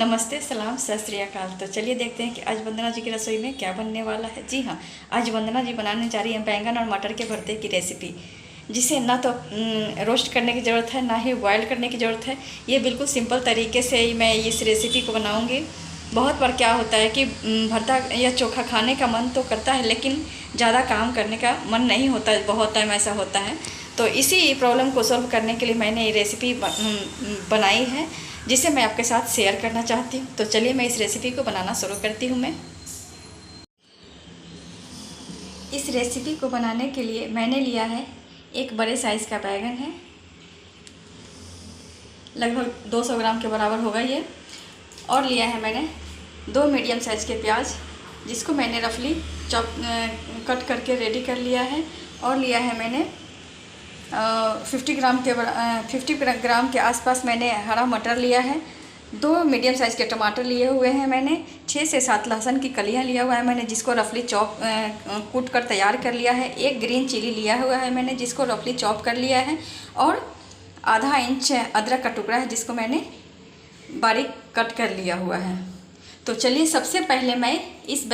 नमस्ते, सलाम, सत श्री अकाल। तो चलिए देखते हैं कि आज वंदना जी की रसोई में क्या बनने वाला है। जी हाँ, आज वंदना जी बनाने जा रही हैं बैंगन और मटर के भरते की रेसिपी, जिसे ना तो रोस्ट करने की ज़रूरत है, ना ही बॉयल करने की ज़रूरत है। ये बिल्कुल सिंपल तरीके से ही मैं इस रेसिपी को बनाऊँगी। बहुत बार क्या होता है कि भरता या चोखा खाने का मन तो करता है, लेकिन ज़्यादा काम करने का मन नहीं होता, बहुत टाइम ऐसा होता है। तो इसी प्रॉब्लम को सॉल्व करने के लिए मैंने ये रेसिपी बनाई है, जिसे मैं आपके साथ शेयर करना चाहती हूँ। तो चलिए मैं इस रेसिपी को बनाना शुरू करती हूँ। मैं इस रेसिपी को बनाने के लिए मैंने लिया है एक बड़े साइज़ का बैंगन है, लगभग 200 ग्राम के बराबर होगा ये। और लिया है मैंने 2 मीडियम साइज़ के प्याज, जिसको मैंने रफली कट करके रेडी कर लिया है। और लिया है मैंने 50 ग्राम के आसपास मैंने हरा मटर लिया है। 2 मीडियम साइज़ के टमाटर लिए हुए हैं मैंने। 6 से 7 लहसुन की कलियां लिया हुआ है मैंने, जिसको रफली कूट कर तैयार कर लिया है। 1 ग्रीन चिली लिया हुआ है मैंने, जिसको रफली चॉप कर लिया है। और आधा इंच अदरक का टुकड़ा है, जिसको मैंने बारीक कट कर लिया हुआ है। तो चलिए सबसे पहले मैं इस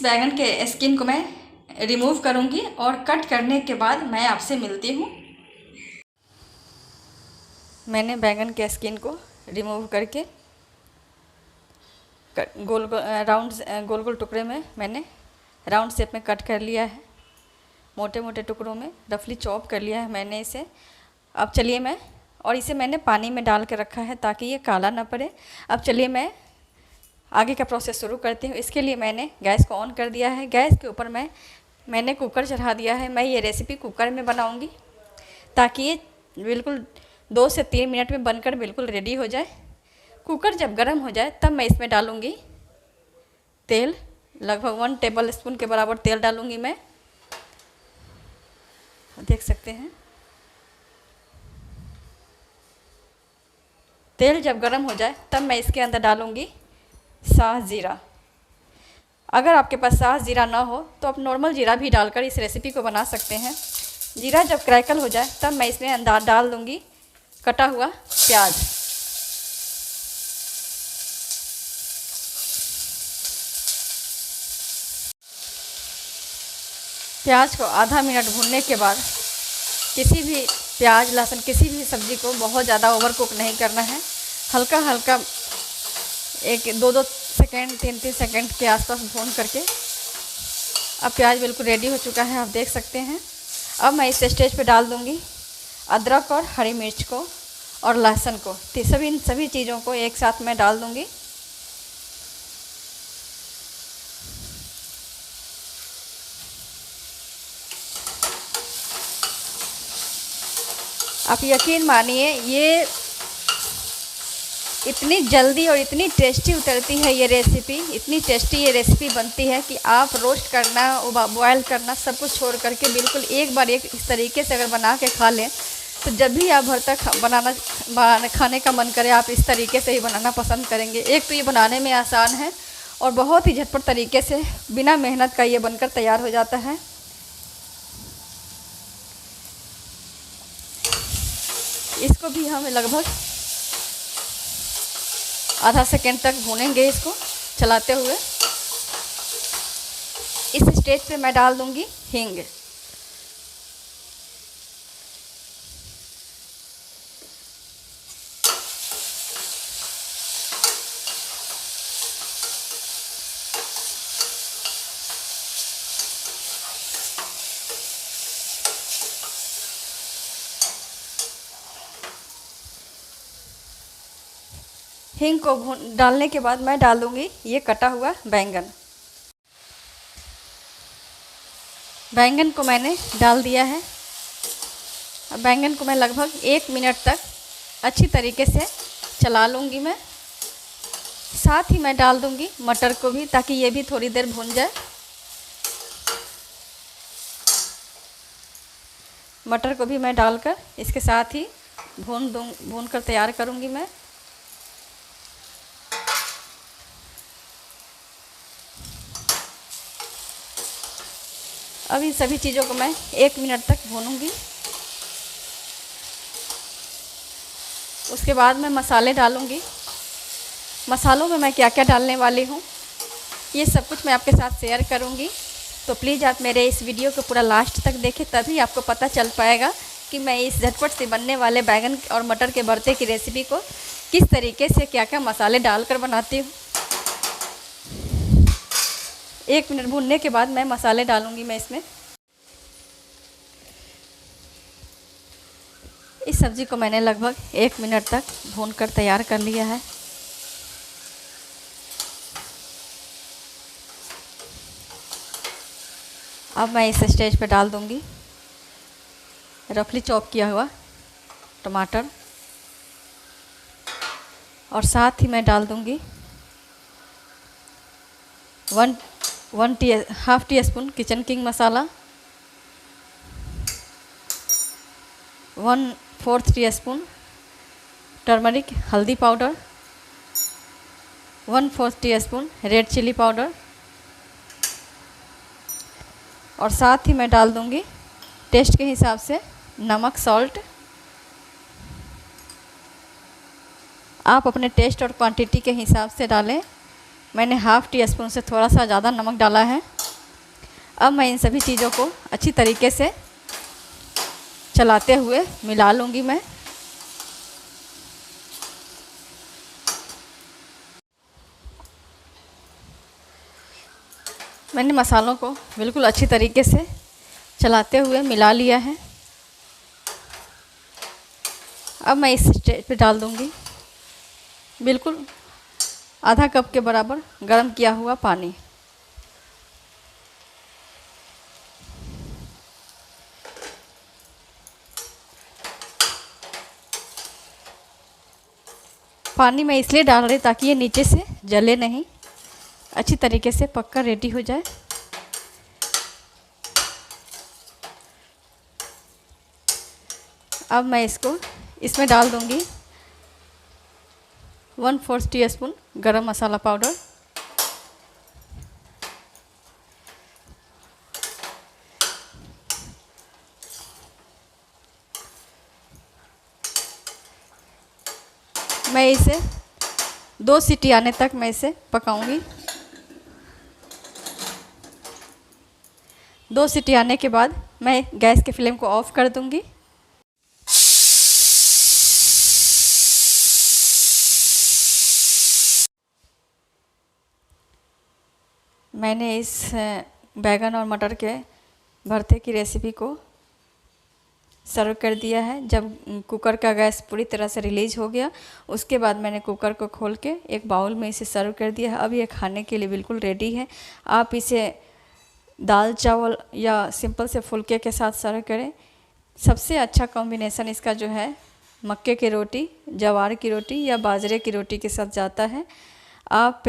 बैगन के स्किन को मैं रिमूव करूंगी, और कट करने के बाद मैं आपसे मिलती हूँ। मैंने बैगन के स्किन को रिमूव करके गोल गोल टुकड़े में मैंने राउंड शेप में कट कर लिया है। मोटे मोटे टुकड़ों में रफली चॉप कर लिया है मैंने इसे। अब चलिए इसे मैंने पानी में डाल के रखा है ताकि ये काला ना पड़े। अब चलिए मैं आगे का प्रोसेस शुरू करती हूँ। इसके लिए मैंने गैस को ऑन कर दिया है। गैस के ऊपर मैंने कुकर चढ़ा दिया है। मैं ये रेसिपी कुकर में बनाऊंगी, ताकि ये बिल्कुल 2 से 3 मिनट में बनकर बिल्कुल रेडी हो जाए। कुकर जब गर्म हो जाए तब मैं इसमें डालूंगी तेल। लगभग 1 टेबल स्पून के बराबर तेल डालूंगी मैं, देख सकते हैं। तेल जब गर्म हो जाए तब मैं इसके अंदर डालूंगी साह ज़ीरा। अगर आपके पास साह ज़ीरा ना हो तो आप नॉर्मल जीरा भी डालकर इस रेसिपी को बना सकते हैं। जीरा जब क्रैकल हो जाए तब मैं इसमें अंदर डाल दूंगी कटा हुआ प्याज। प्याज को आधा मिनट भूनने के बाद, किसी भी प्याज लहसुन किसी भी सब्ज़ी को बहुत ज़्यादा ओवर कुक नहीं करना है। हल्का हल्का 1-2 सेकेंड 3-3 सेकेंड के आसपास भून करके अब प्याज बिल्कुल रेडी हो चुका है, आप देख सकते हैं। अब मैं इस स्टेज पे डाल दूंगी अदरक और हरी मिर्च को और लहसुन को। सभी चीज़ों को एक साथ मैं डाल दूंगी। आप यकीन मानिए, ये इतनी जल्दी और इतनी टेस्टी उतरती है ये रेसिपी, इतनी टेस्टी ये रेसिपी बनती है कि आप रोस्ट करना, बॉयल करना सब कुछ छोड़ करके बिल्कुल एक बार इस तरीके से अगर बना के खा लें, तो जब भी आप भरता खाने का मन करे, आप इस तरीके से ही बनाना पसंद करेंगे। एक तो ये बनाने में आसान है, और बहुत ही झटपट तरीके से बिना मेहनत का ये बनकर तैयार हो जाता है। इसको भी हम लगभग आधा सेकेंड तक भूनेंगे, इसको चलाते हुए। इस स्टेज पे मैं डाल दूंगी हींग। हींग को डालने के बाद मैं डाल दूंगी ये कटा हुआ बैंगन को मैंने डाल दिया है। अब बैंगन को मैं लगभग 1 मिनट तक अच्छी तरीके से चला लूँगी मैं। साथ ही मैं डाल दूंगी मटर को भी, ताकि ये भी थोड़ी देर भून जाए। मटर को भी मैं डालकर इसके साथ ही भून कर तैयार करूँगी मैं। अब इन सभी चीज़ों को मैं 1 मिनट तक भूनूंगी। उसके बाद मैं मसाले डालूँगी। मसालों में मैं क्या क्या डालने वाली हूँ ये सब कुछ मैं आपके साथ शेयर करूँगी। तो प्लीज़ आप मेरे इस वीडियो को पूरा लास्ट तक देखें, तभी आपको पता चल पाएगा कि मैं इस झटपट से बनने वाले बैंगन और मटर के भरते की रेसिपी को किस तरीके से क्या क्या मसाले डालकर बनाती हूँ। 1 मिनट भूनने के बाद मैं मसाले डालूँगी मैं इसमें। इस सब्ज़ी को मैंने लगभग 1 मिनट तक भूनकर तैयार कर लिया है। अब मैं इस स्टेज पे डाल दूँगी रफली चॉप किया हुआ टमाटर, और साथ ही मैं डाल दूँगी half teaspoon kitchen king masala, 1/4 teaspoon turmeric हल्दी powder, 1/4 teaspoon red chilli powder, और साथ ही मैं डाल दूँगी टेस्ट के हिसाब से नमक सॉल्ट। आप अपने टेस्ट और क्वांटिटी के हिसाब से डालें। मैंने हाफ टी स्पून से थोड़ा सा ज़्यादा नमक डाला है। अब मैं इन सभी चीज़ों को अच्छी तरीके से चलाते हुए मिला लूँगी मैं। मैंने मसालों को बिल्कुल अच्छी तरीके से चलाते हुए मिला लिया है। अब मैं इस स्टेज पे डाल दूँगी बिल्कुल आधा कप के बराबर गर्म किया हुआ पानी। पानी मैं इसलिए डाल रही ताकि ये नीचे से जले नहीं, अच्छी तरीके से पककर रेडी हो जाए। अब मैं इसमें डाल दूँगी 1/4 टीस्पून गरम मसाला पाउडर, मैं इसे 2 सीटी आने तक मैं इसे पकाऊंगी। 2 सीटी आने के बाद मैं गैस के फ्लेम को ऑफ कर दूंगी। मैंने इस बैगन और मटर के भरते की रेसिपी को सर्व कर दिया है। जब कुकर का गैस पूरी तरह से रिलीज हो गया उसके बाद मैंने कुकर को खोल के एक बाउल में इसे सर्व कर दिया है। अब ये खाने के लिए बिल्कुल रेडी है। आप इसे दाल चावल या सिंपल से फुलके के साथ सर्व करें। सबसे अच्छा कॉम्बिनेशन इसका जो है मक्के की रोटी, ज्वार की रोटी या बाजरे की रोटी के साथ जाता है। आप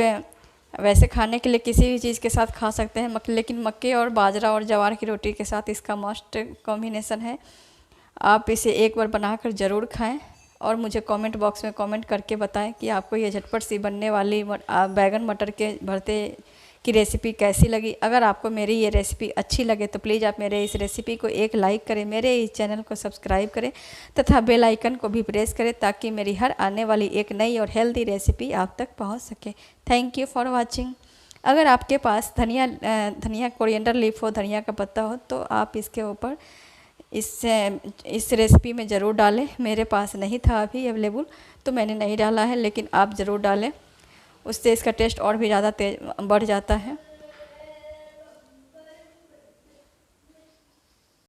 वैसे खाने के लिए किसी भी चीज़ के साथ खा सकते हैं, लेकिन मक्के और बाजरा और ज्वार की रोटी के साथ इसका मस्ट कॉम्बिनेशन है। आप इसे एक बार बनाकर ज़रूर खाएं और मुझे कमेंट बॉक्स में कमेंट करके बताएं कि आपको ये झटपट सी बनने वाली बैगन मटर के भरते की रेसिपी कैसी लगी। अगर आपको मेरी ये रेसिपी अच्छी लगे तो प्लीज़ आप मेरे इस रेसिपी को एक लाइक करें, मेरे इस चैनल को सब्सक्राइब करें तथा बेल आइकन को भी प्रेस करें ताकि मेरी हर आने वाली एक नई और हेल्दी रेसिपी आप तक पहुंच सके। Thank you for watching. अगर आपके पास धनिया कोरिएंडर लीफ हो, धनिया का पत्ता हो, तो आप इसके ऊपर इस रेसिपी में ज़रूर डालें। मेरे पास नहीं था अभी अवेलेबल तो मैंने नहीं डाला है, लेकिन आप ज़रूर डालें, उससे इसका टेस्ट और भी ज़्यादा तेज बढ़ जाता है।